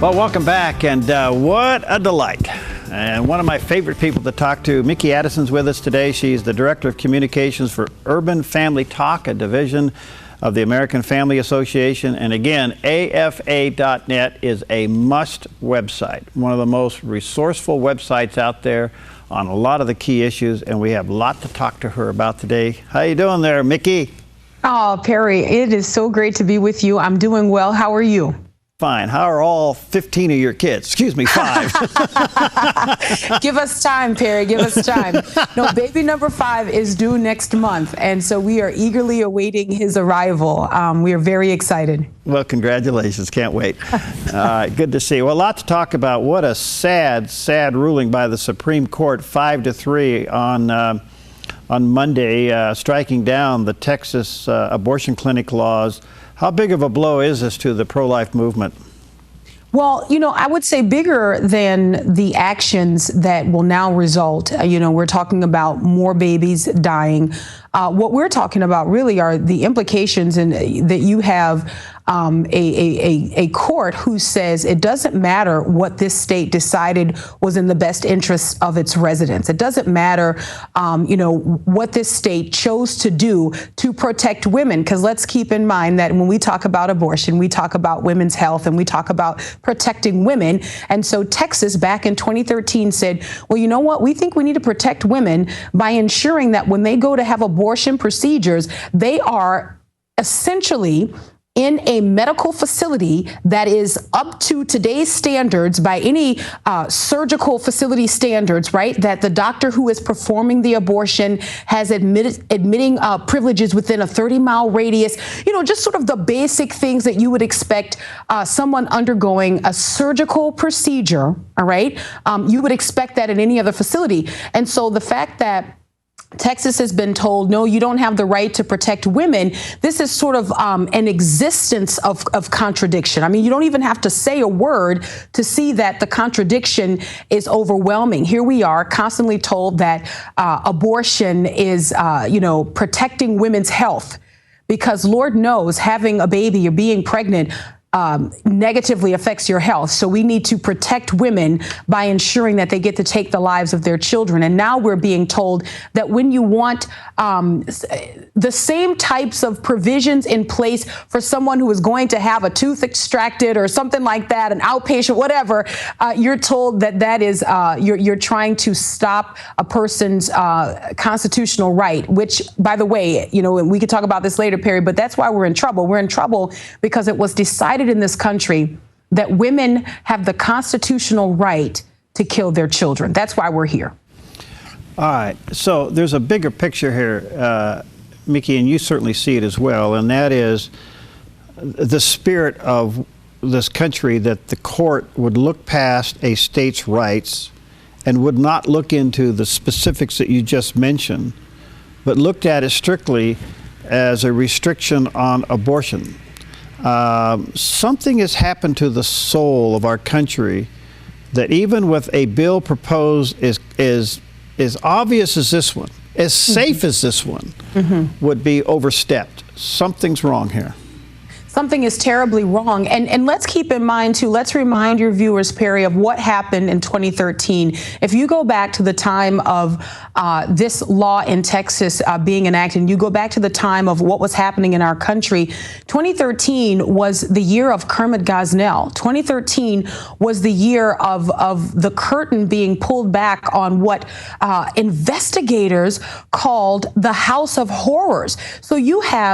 Well, welcome back, and what a delight. And one of my favorite people to talk to, Meeke Addison's with us today. She's the Director of Communications for Urban Family Talk, a division of the American Family Association. And again, AFA.net is a must website, one of the most resourceful websites out there on a lot of the key issues, and we have a lot to talk to her about today. How you doing there, Meeke? Oh, Perry, it is so great to be with you. I'm doing well. How are you? Fine. How are all 15 of your kids? Excuse me, 5. Give us time, Perry. Give us time. No, baby number 5 is due next month, and so we are eagerly awaiting his arrival. We are very excited. Well, congratulations. Can't wait. Good to see you. Well, a lot to talk about. What a sad, sad ruling by the Supreme Court, 5-3 on Monday, striking down the Texas abortion clinic laws. How big of a blow is this to the pro-life movement? Well, you know, I would say bigger than the actions that will now result. We're talking about more babies dying. What we're talking about really are the implications that you have a court who says it doesn't matter what this state decided was in the best interests of its residents. It doesn't matter, what this state chose to do to protect women. Because let's keep in mind that when we talk about abortion, we talk about women's health and we talk about protecting women. And so Texas back in 2013 said, well, you know what? We think we need to protect women by ensuring that when they go to have abortion procedures, they are essentially in a medical facility that is up to today's standards by any surgical facility standards, right? That the doctor who is performing the abortion has admitting privileges within a 30-mile radius, just sort of the basic things that you would expect someone undergoing a surgical procedure, all right? You would expect that in any other facility. And so the fact that Texas has been told, no, you don't have the right to protect women. This is sort of an existence of contradiction. I mean, you don't even have to say a word to see that the contradiction is overwhelming. Here we are constantly told that abortion is, protecting women's health, because Lord knows having a baby or being pregnant negatively affects your health. So we need to protect women by ensuring that they get to take the lives of their children. And now we're being told that when you want the same types of provisions in place for someone who is going to have a tooth extracted or something like that, an outpatient, whatever, you're told that is you're trying to stop a person's constitutional right, which, by the way, we could talk about this later, Perry, but that's why we're in trouble. We're in trouble because it was decided in this country that women have the constitutional right to kill their children. That's why we're here. All right. So there's a bigger picture here, Meeke, and you certainly see it as well, and that is the spirit of this country, that the court would look past a state's rights and would not look into the specifics that you just mentioned, but looked at it strictly as a restriction on abortion. Something has happened to the soul of our country that even with a bill proposed as obvious as this one, as safe as this one, would be overstepped. Something's wrong here. Something is terribly wrong. And let's keep in mind, too, let's remind your viewers, Perry, of what happened in 2013. If you go back to the time of this law in Texas being enacted, and you go back to the time of what was happening in our country, 2013 was the year of Kermit Gosnell. 2013 was the year of the curtain being pulled back on what investigators called the House of Horrors. So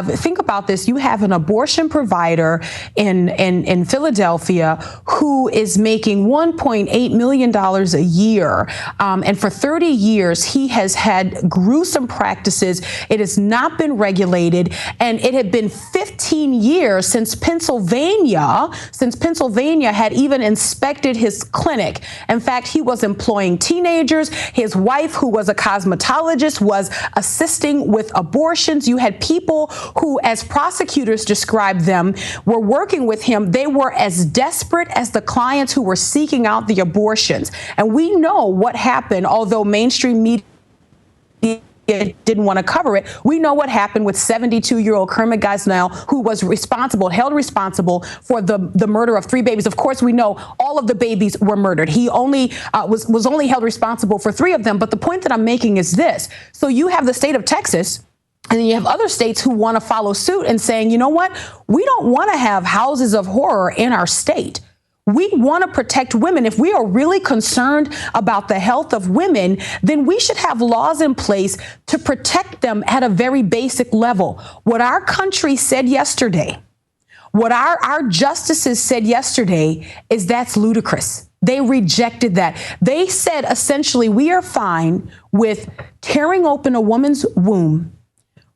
think about this, you have an abortion provider in Philadelphia who is making $1.8 million a year. And for 30 years, he has had gruesome practices. It has not been regulated. And it had been 15 years since Pennsylvania had even inspected his clinic. In fact, he was employing teenagers. His wife, who was a cosmetologist, was assisting with abortions. You had people who, as prosecutors described them, were working with him. They were as desperate as the clients who were seeking out the abortions. And we know what happened, although mainstream media didn't want to cover it. We know what happened with 72-year-old Kermit Gosnell, who was held responsible for the murder of 3 babies. Of course, we know all of the babies were murdered. He only was only held responsible for 3 of them. But the point that I'm making is this. So you have the state of Texas, and then you have other states who want to follow suit and saying, you know what? We don't want to have houses of horror in our state. We want to protect women. If we are really concerned about the health of women, then we should have laws in place to protect them at a very basic level. What our country said yesterday, what our justices said yesterday is that's ludicrous. They rejected that. They said, essentially, we are fine with tearing open a woman's womb,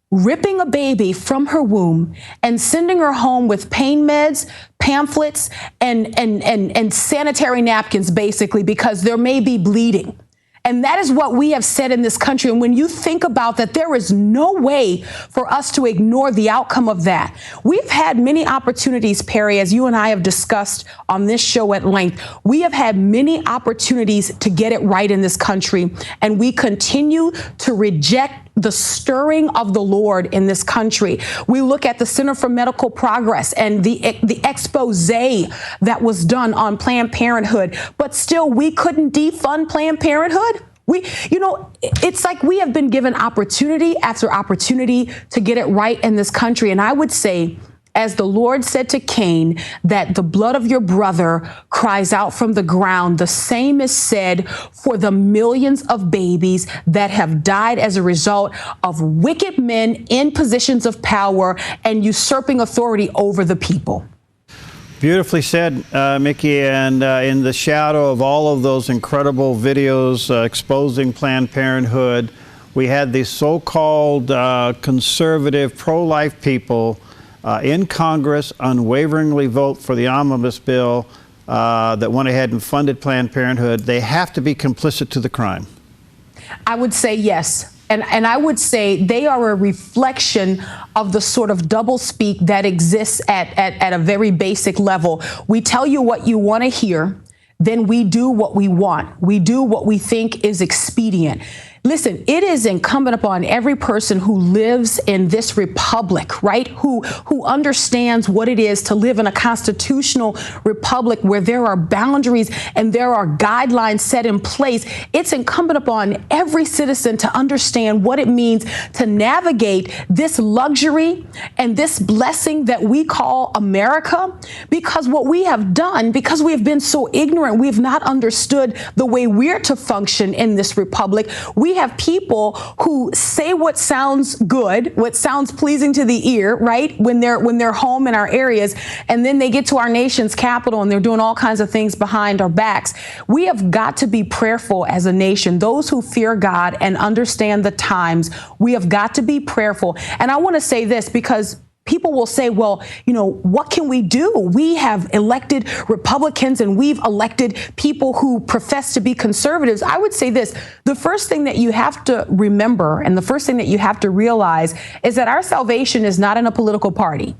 ripping a baby from her womb, and sending her home with pain meds, pamphlets, and sanitary napkins, basically, because there may be bleeding. And that is what we have said in this country. And when you think about that, there is no way for us to ignore the outcome of that. We've had many opportunities, Perry, as you and I have discussed on this show at length. We have had many opportunities to get it right in this country, and we continue to reject the stirring of the Lord in this country. We look at the Center for Medical Progress and the expose that was done on Planned Parenthood, but still we couldn't defund Planned Parenthood. It's like we have been given opportunity after opportunity to get it right in this country. And I would say, as the Lord said to Cain, that the blood of your brother cries out from the ground, the same is said for the millions of babies that have died as a result of wicked men in positions of power and usurping authority over the people. Beautifully said, Meeke, and in the shadow of all of those incredible videos exposing Planned Parenthood, we had these so-called conservative, pro-life people in Congress unwaveringly vote for the omnibus bill that went ahead and funded Planned Parenthood. They have to be complicit to the crime. I would say yes. And I would say they are a reflection of the sort of doublespeak that exists at a very basic level. We tell you what you want to hear, then we do what we want. We do what we think is expedient. Listen, it is incumbent upon every person who lives in this republic, right, who understands what it is to live in a constitutional republic where there are boundaries and there are guidelines set in place. It's incumbent upon every citizen to understand what it means to navigate this luxury and this blessing that we call America, because what we have done, because we have been so ignorant, we have not understood the way we're to function in this republic. We have people who say what sounds good, what sounds pleasing to the ear, right, when they're home in our areas, and then they get to our nation's capital and they're doing all kinds of things behind our backs. We have got to be prayerful as a nation. Those who fear God and understand the times, we have got to be prayerful. And I want to say this because people will say, well, what can we do? We have elected Republicans and we've elected people who profess to be conservatives. I would say this, the first thing that you have to remember and the first thing that you have to realize is that our salvation is not in a political party.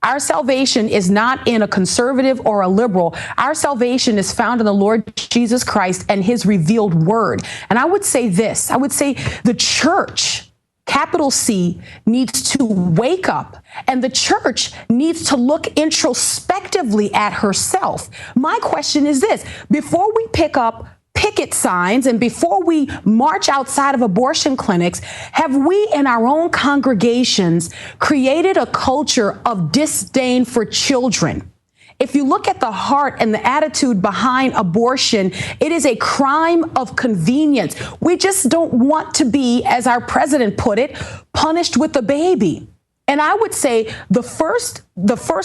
Our salvation is not in a conservative or a liberal. Our salvation is found in the Lord Jesus Christ and his revealed word. And I would say this, I would say the church, capital C, needs to wake up, and the church needs to look introspectively at herself. My question is this: before we pick up picket signs and before we march outside of abortion clinics, have we in our own congregations created a culture of disdain for children? If you look at the heart and the attitude behind abortion, it is a crime of convenience. We just don't want to be, as our president put it, punished with a baby. And I would say the first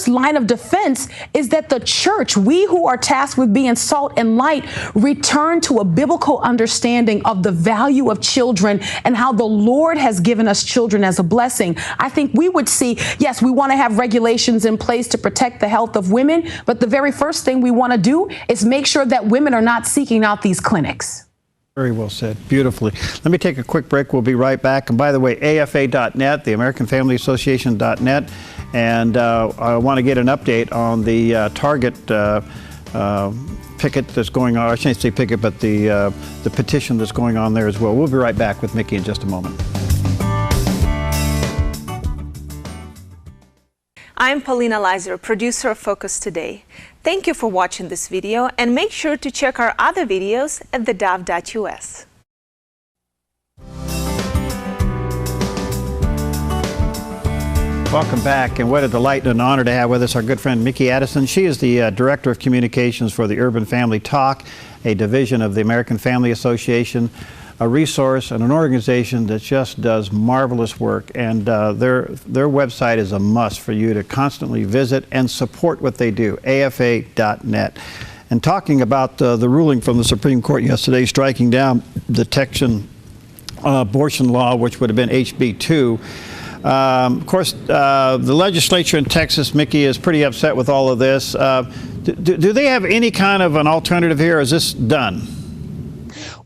line of defense is that the church, we who are tasked with being salt and light, return to a biblical understanding of the value of children and how the Lord has given us children as a blessing. I think we would see, yes, we want to have regulations in place to protect the health of women, but the very first thing we want to do is make sure that women are not seeking out these clinics. Very well said. Beautifully. Let me take a quick break. We'll be right back. And by the way, AFA.net, the American Family Association.net. And I want to get an update on the Target picket that's going on. I shouldn't say picket, but the petition that's going on there as well. We'll be right back with Mickey in just a moment. I'm Paulina Leiser, producer of Focus Today. Thank you for watching this video, and make sure to check our other videos at theDove.us. Welcome back, and what a delight and an honor to have with us our good friend Meeke Addison. She is the Director of Communications for the Urban Family Talk, a division of the American Family Association, a resource and an organization that just does marvelous work, and their website is a must for you to constantly visit and support what they do, afa.net. And talking about the ruling from the Supreme Court yesterday striking down the Texan abortion law, which would have been HB 2. Of course, the legislature in Texas, Mickey, is pretty upset with all of this. Do they have any kind of an alternative here, or is this done?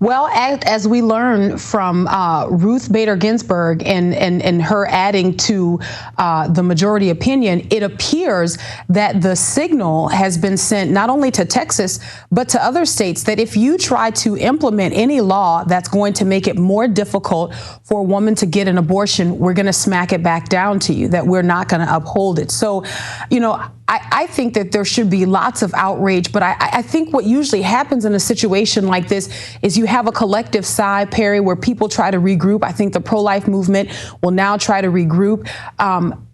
Well, as we learn from Ruth Bader Ginsburg and her adding to the majority opinion, it appears that the signal has been sent not only to Texas, but to other states that if you try to implement any law that's going to make it more difficult for a woman to get an abortion, we're going to smack it back down to you, that we're not going to uphold it. So, you know, I think that there should be lots of outrage, but I think what usually happens in a situation like this is you have a collective sigh, Perry, where people try to regroup. I think the pro-life movement will now try to regroup.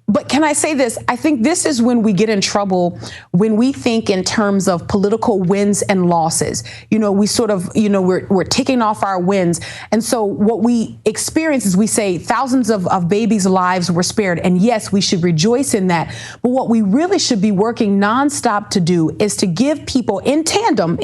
But can I say this? I think this is when we get in trouble, when we think in terms of political wins and losses. You know, we sort of, you know, we're ticking off our wins. And so what we experience is we say thousands of babies' lives were spared. And yes, we should rejoice in that. But what we really should be working nonstop to do is to give people in tandem,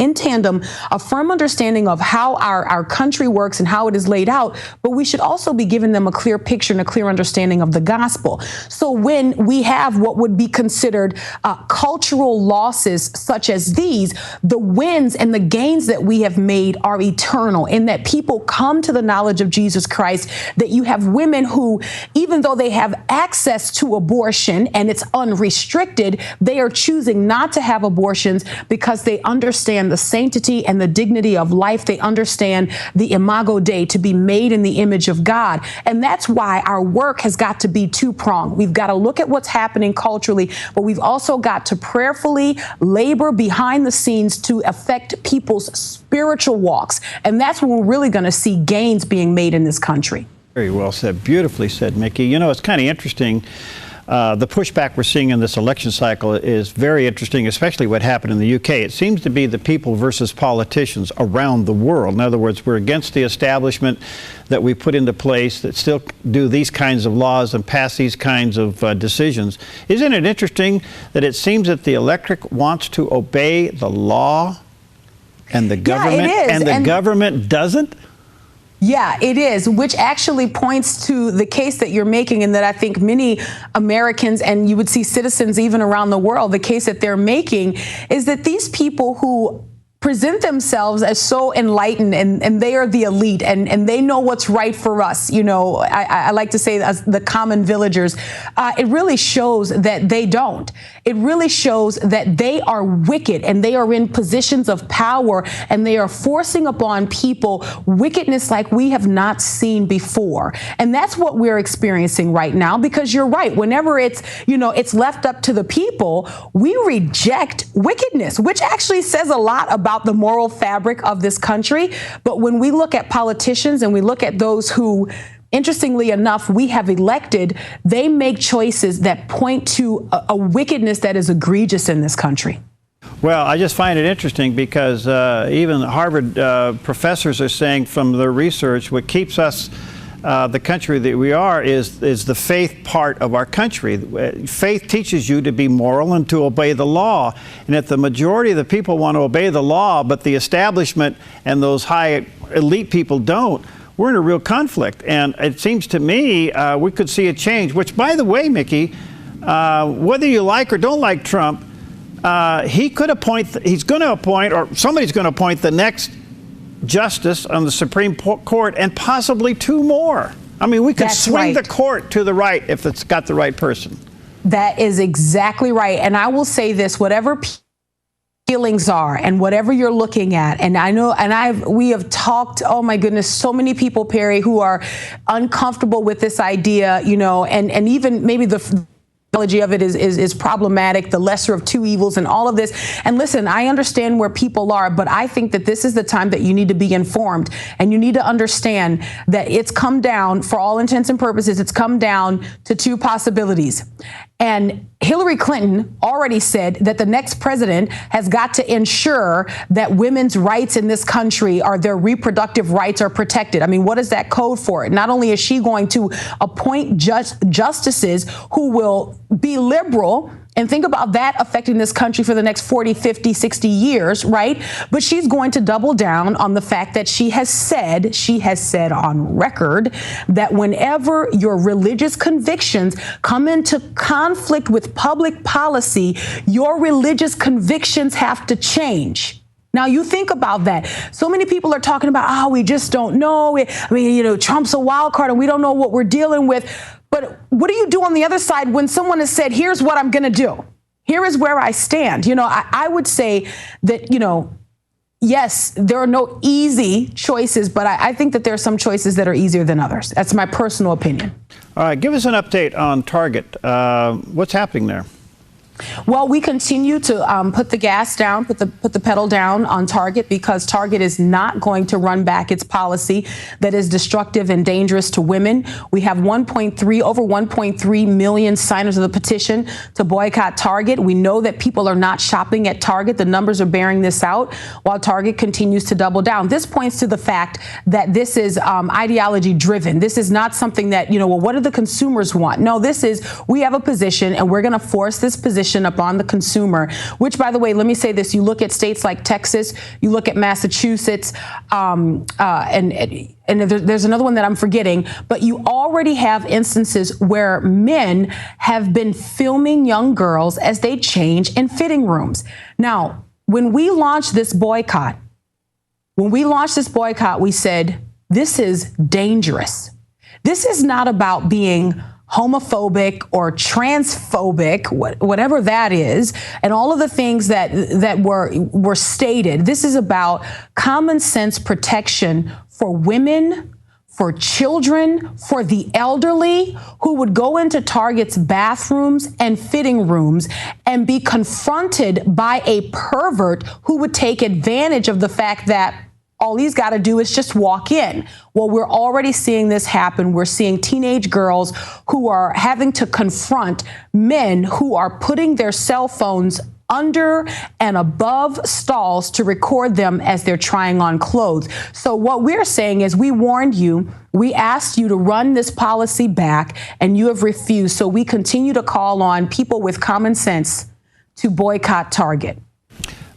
a firm understanding of how our country works and how it is laid out. But we should also be giving them a clear picture and a clear understanding of the gospel. So when we have what would be considered cultural losses such as these, the wins and the gains that we have made are eternal, in that people come to the knowledge of Jesus Christ, that you have women who, even though they have access to abortion and it's unrestricted, they are choosing not to have abortions because they understand the sanctity and the dignity of life. They understand the imago Dei, to be made in the image of God. And that's why our work has got to be two-pronged. We've got to look at what's happening culturally, but we've also got to prayerfully labor behind the scenes to affect people's spiritual walks. And that's when we're really going to see gains being made in this country. Very well said. Beautifully said, Mickey. You know, it's kind of interesting. The pushback we're seeing in this election cycle is very interesting, especially what happened in the UK. It seems to be the people versus politicians around the world. In other words, we're against the establishment that we put into place that still do these kinds of laws and pass these kinds of decisions. Isn't it interesting that it seems that the electorate wants to obey the law and the government, and the government doesn't? Yeah, it is, which actually points to the case that you're making, and that I think many Americans, and you would see citizens even around the world, the case that they're making is that these people who present themselves as so enlightened, and they are the elite, and they know what's right for us. You know, I like to say as the common villagers, it really shows that they don't. It really shows that they are wicked, and they are in positions of power, and they are forcing upon people wickedness like we have not seen before. And that's what we're experiencing right now, because you're right. Whenever it's, you know, it's left up to the people, we reject wickedness, which actually says a lot about the moral fabric of this country. But when we look at politicians and we look at those who, interestingly enough, we have elected, they make choices that point to a wickedness that is egregious in this country. Well, I just find it interesting because even Harvard professors are saying from their research, what keeps us the country that we are is the faith part of our country. Faith teaches you to be moral and to obey the law. And if the majority of the people want to obey the law, but the establishment and those high elite people don't, we're in a real conflict. And it seems to me we could see a change, which, by the way, Mickey, whether you like or don't like Trump, he could appoint, he's going to appoint, or somebody's going to appoint the next justice on the Supreme Court, and possibly two more. I mean, we could swing the court to the right if it's got the right person. That is exactly right. And I will say this, whatever feelings are and whatever you're looking at. And I know, and we have talked, oh my goodness, so many people, Perry, who are uncomfortable with this idea, you know, and even maybe the analogy of it is problematic, the lesser of two evils and all of this. And listen, I understand where people are, but I think that this is the time that you need to be informed and you need to understand that it's come down, for all intents and purposes, it's come down to two possibilities. And Hillary Clinton already said that the next president has got to ensure that women's rights in this country, are their reproductive rights, are protected. I mean, what is that code for? Not only is she going to appoint justices who will be liberal, and think about that affecting this country for the next 40, 50, 60 years, right? But she's going to double down on the fact that she has said on record that whenever your religious convictions come into conflict with public policy, your religious convictions have to change. Now, you think about that. So many people are talking about, oh, we just don't know. I mean, you know, Trump's a wild card and we don't know what we're dealing with. But what do you do on the other side when someone has said, here's what I'm going to do? Here is where I stand. You know, I would say that, you know, yes, there are no easy choices, but I think that there are some choices that are easier than others. That's my personal opinion. All right, give us an update on Target. What's happening there? Well, we continue to put the gas down, put the pedal down on Target, because Target is not going to run back its policy that is destructive and dangerous to women. We have over 1.3 million signers of the petition to boycott Target. We know that people are not shopping at Target. The numbers are bearing this out, while Target continues to double down. This points to the fact that this is ideology driven. This is not something that, you know, well, what do the consumers want? No, this is, we have a position and we're going to force this position upon the consumer, which, by the way, let me say this. You look at states like Texas, you look at Massachusetts, and there's another one that I'm forgetting, but you already have instances where men have been filming young girls as they change in fitting rooms. Now, when we launched this boycott, we said, this is dangerous. This is not about being homophobic or transphobic, whatever that is, and all of the things that were stated. This is about common sense protection for women, for children, for the elderly who would go into Target's bathrooms and fitting rooms and be confronted by a pervert who would take advantage of the fact that all he's got to do is just walk in. Well, we're already seeing this happen. We're seeing teenage girls who are having to confront men who are putting their cell phones under and above stalls to record them as they're trying on clothes. So what we're saying is, we warned you, we asked you to run this policy back, and you have refused. So we continue to call on people with common sense to boycott Target.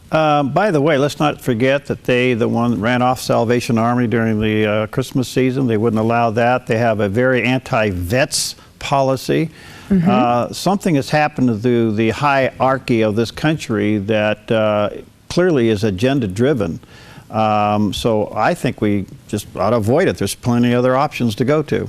By the way, let's not forget that the one that ran off Salvation Army during the Christmas season, they wouldn't allow that. They have a very anti-vets policy. Mm-hmm. Something has happened to the hierarchy of this country that clearly is agenda-driven. So I think we just ought to avoid it. There's plenty of other options to go to.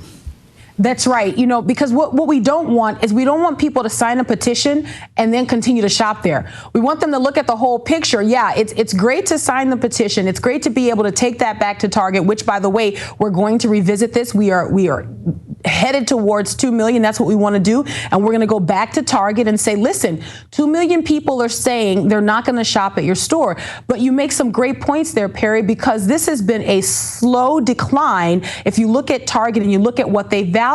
That's right. You know, because what we don't want is, we don't want people to sign a petition and then continue to shop there. We want them to look at the whole picture. Yeah, it's great to sign the petition. It's great to be able to take that back to Target, which, by the way, we're going to revisit this. We are headed towards 2 million. That's what we want to do. And we're going to go back to Target and say, listen, 2 million people are saying they're not going to shop at your store. But you make some great points there, Perry, because this has been a slow decline. If you look at Target and you look at what they value,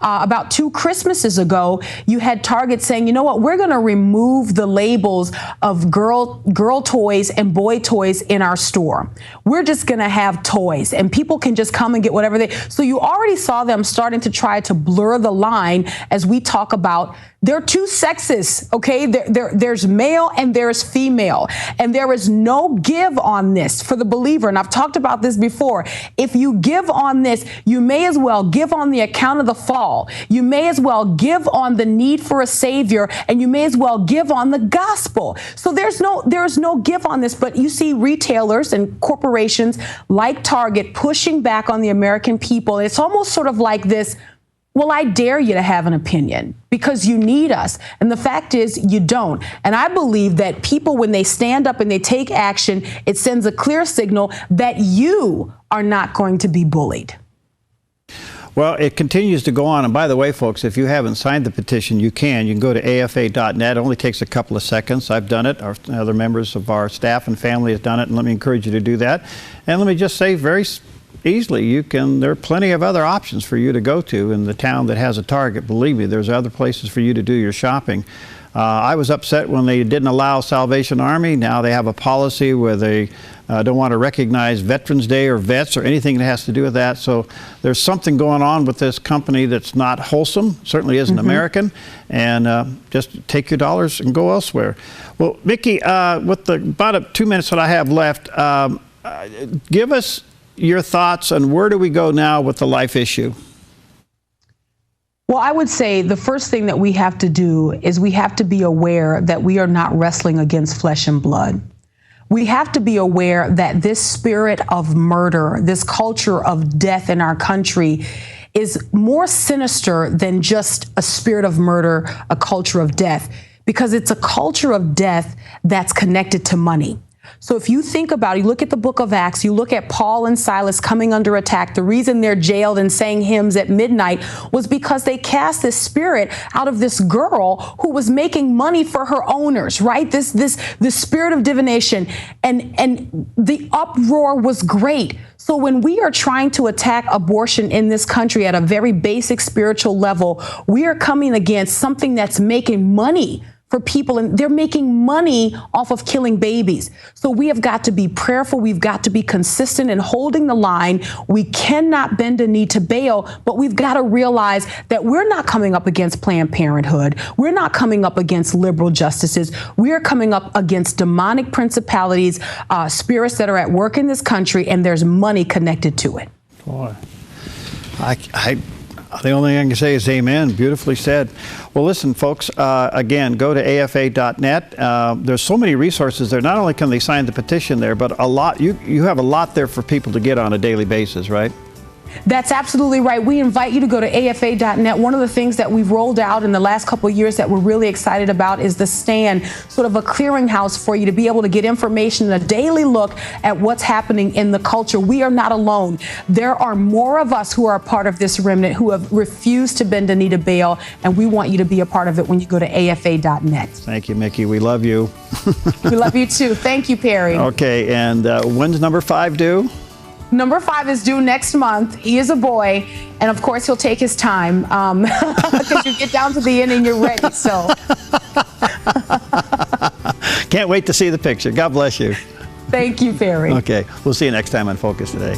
about 2 Christmases ago, you had Target saying, you know what, we're going to remove the labels of girl toys and boy toys in our store. We're just going to have toys, and people can just come and get whatever they. So you already saw them starting to try to blur the line as we talk about, there are 2 sexes, okay? There's male and there's female, and there is no give on this for the believer. And I've talked about this before. If you give on this, you may as well give on the account of the fall. You may as well give on the need for a savior, and you may as well give on the gospel. So there's no give on this, but you see retailers and corporations like Target pushing back on the American people. It's almost sort of like this, Well, I dare you to have an opinion because you need us. And the fact is you don't. And I believe that people, when they stand up and they take action, it sends a clear signal that you are not going to be bullied. Well, it continues to go on. And by the way, folks, if you haven't signed the petition, you can. You can go to afa.net. It only takes a couple of seconds. I've done it. Other members of our staff and family have done it. And let me encourage you to do that. And let me just say very easily, there are plenty of other options for you to go to in the town that has a Target. Believe me, there's other places for you to do your shopping. I was upset when they didn't allow Salvation Army. Now they have a policy where they don't want to recognize Veterans Day or vets or anything that has to do with that. So there's something going on with this company that's not wholesome, certainly isn't American, and just take your dollars and go elsewhere. Well, Meeke, with about 2 minutes that I have left, give us your thoughts on where do we go now with the life issue? Well, I would say the first thing that we have to do is we have to be aware that we are not wrestling against flesh and blood. We have to be aware that this spirit of murder, this culture of death in our country is more sinister than just a spirit of murder, a culture of death, because it's a culture of death that's connected to money. So if you think about it, you look at the book of Acts, you look at Paul and Silas coming under attack. The reason they're jailed and sang hymns at midnight was because they cast this spirit out of this girl who was making money for her owners, right? This spirit of divination, and the uproar was great. So when we are trying to attack abortion in this country at a very basic spiritual level, we are coming against something that's making money for people, and they're making money off of killing babies. So we have got to be prayerful. We've got to be consistent in holding the line. We cannot bend a knee to Baal, but we've got to realize that we're not coming up against Planned Parenthood. We're not coming up against liberal justices. We are coming up against demonic principalities, spirits that are at work in this country, and there's money connected to it. Boy, the only thing I can say is amen. Beautifully said. Well, listen, folks, again, go to afa.net. There's so many resources there. Not only can they sign the petition there, but a lot. You have a lot there for people to get on a daily basis, right? That's absolutely right. We invite you to go to afa.net. One of the things that we've rolled out in the last couple of years that we're really excited about is the Stand, sort of a clearinghouse for you to be able to get information and a daily look at what's happening in the culture. We are not alone. There are more of us who are a part of this remnant who have refused to bend a knee to Baal, and we want you to be a part of it when you go to afa.net. Thank you, Meeke. We love you. We love you too. Thank you, Perry. Okay, and when's number 5 due? Number 5 is due next month. He is a boy, and of course he'll take his time because you get down to the end and you're ready. So can't wait to see the picture. God bless you. Thank you, Perry. Okay, we'll see you next time on Focus Today.